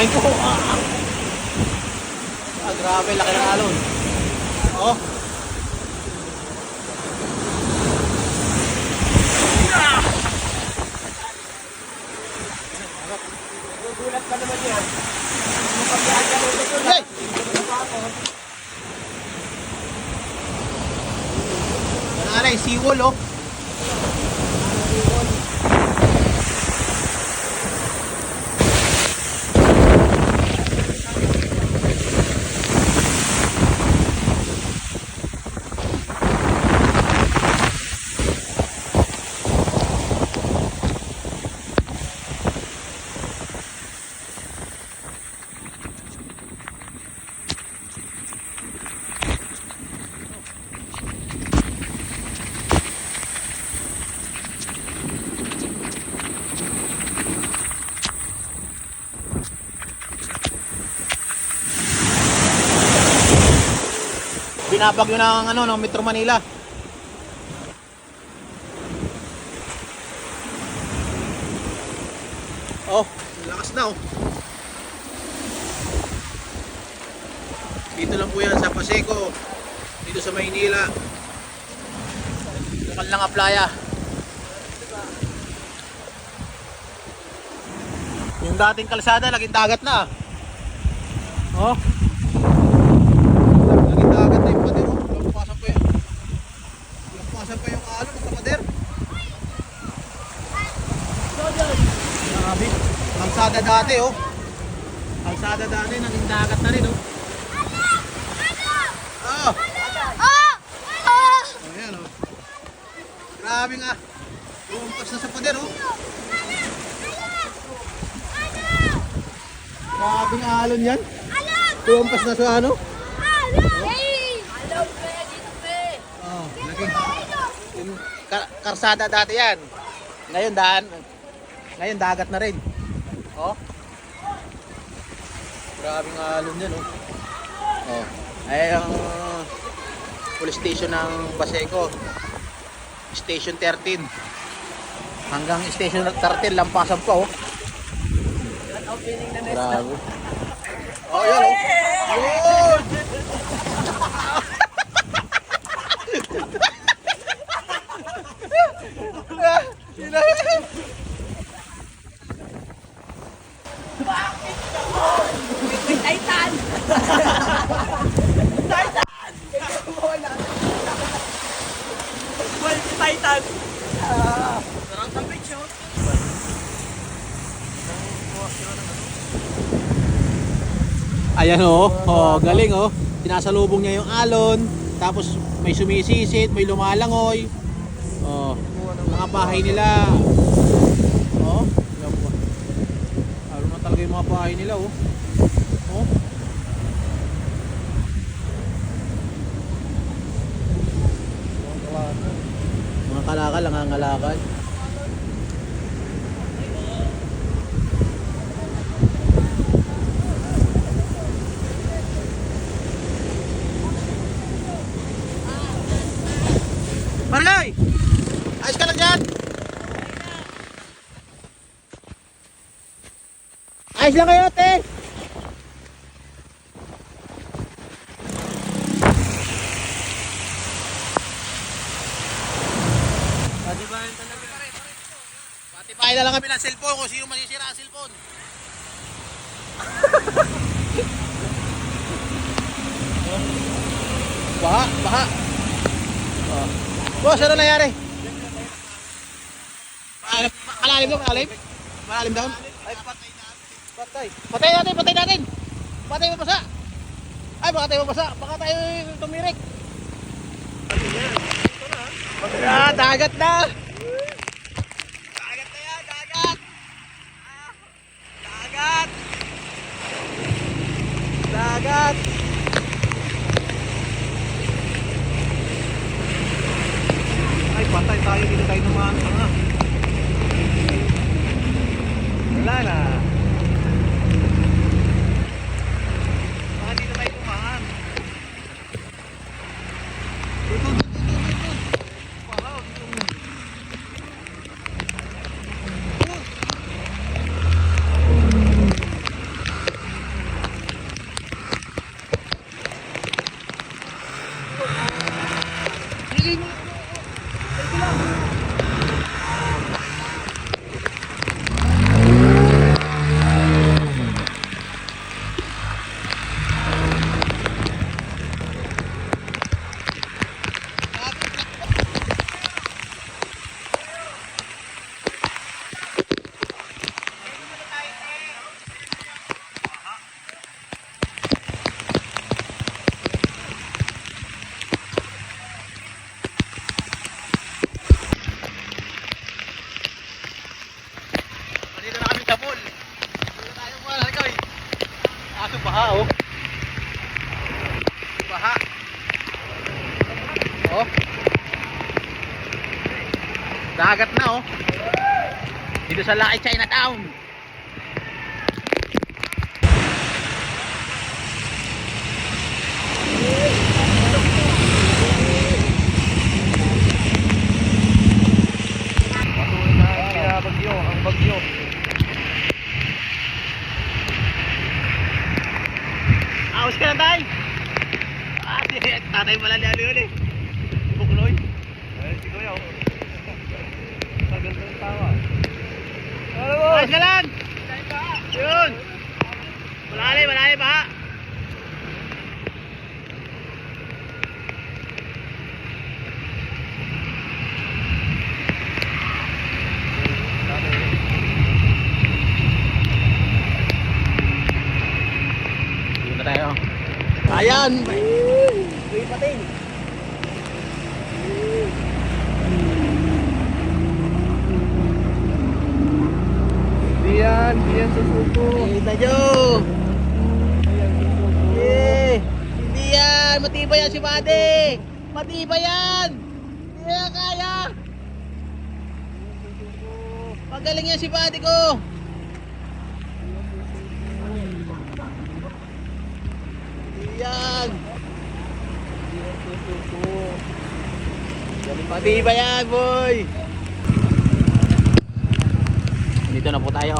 Aray ko. Grabe, laki ng alon. Oh. Gulat ka naman yan. Hey! Aray, seawall oh. Binabagyo ng ano, ng Metro Manila. Oh, lakas na oh. Dito lang po yan sa Paseco. Dito sa Maynila. Lokal lang ang playa. Yung dating kalsada, naging dagat na. Oh. Kalsada dati oh. Kalsada dati naging dagat na rin oh. Oh. Ayan oh. Grabe nga. Lumpas na sa pader oh. Grabe nga alon yan. Lumpas na sa ano. Oh, naging karsada dati yan. Ngayon ngayon dagat na rin. Oh. Grabing alon yan oh. Oh. Ay ang police station ng Paseco. Station 13. Hanggang station 13 lampasan pa oh. Grabe. Oh, yan oh. Yun. Titan! Titan! Titan! Sarang sa beach oh. Ayan oh. Oh, galing oh. Sinasalubong niya yung alon. Tapos may sumisisit, may lumalangoy. Oh, mga bahay nila. Oh, na talaga yung mga bahay nila oh. Oh. Mga kalakal, nangangalakal. Marloy! Ayos ka lang dyan? Ayos lang kayo, te! Patibayan talaga. Patipahin na lang kami ng cellphone kung sino masisira ang cellphone. Baha, baha. Oh. Boss, ano nangyari? Malalim daw, malalim? Malalim daw? Ay, patay na. Patay. Patay natin, patay natin. Patay mo basa. Ay, baka tayo mabasa. Baka tayo tumirik. Ah, dagat na. Dagat na yan, dagat! Dagat! Dagat. Ay, patay tayo. Dito tayo naman. Wala na. Baka dito tayo tumahan. Dito. Wow, dito. Kaso baha oh. Baha. Oh. Dagat na oh. Dito sa Lucky Chinatown. Patuloy na ang kinabagyo, ang bagyo. Aos ka na tayo. Si tatay pala ni Ali. Bukloy. Ayun, si Kuya. Oh. Tagal na yung tawa. Aos ka lang. Yun. Malali ba? Dito na tayo. Ayan. Uy, pating. Di yan susuko. Kita nyo. Eh, hindi yan. Matibay yan si Buddy. Matibay yan. Hindi yan kaya. Magaling yan si Buddy ko. Hindi yan. Matibay yan, boy. Dito na po tayo.